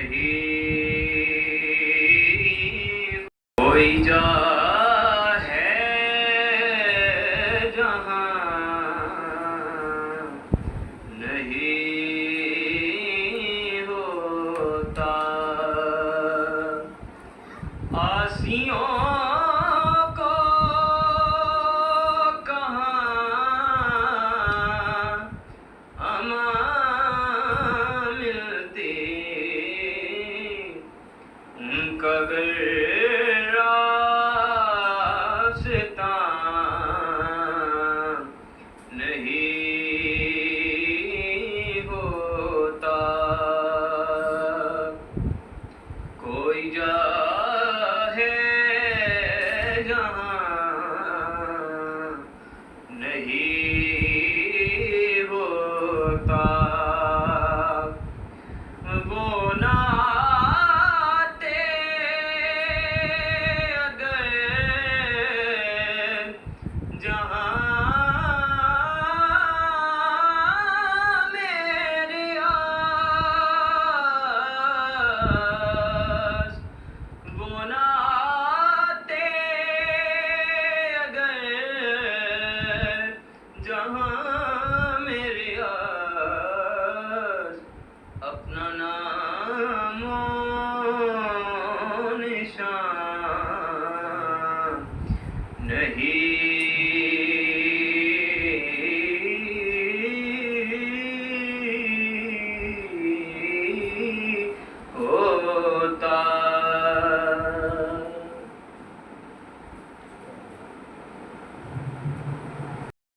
नहीं कोई जा है जहाँ नहीं होता आसियों को कहाँ अमान मिलती उनका रास्ता नहीं होता कोई जा है जहाँ नहीं होता वो नाते अगर जहाँ मेरे आस वो नाते अगर जहाँ मेरे आस अपना नाम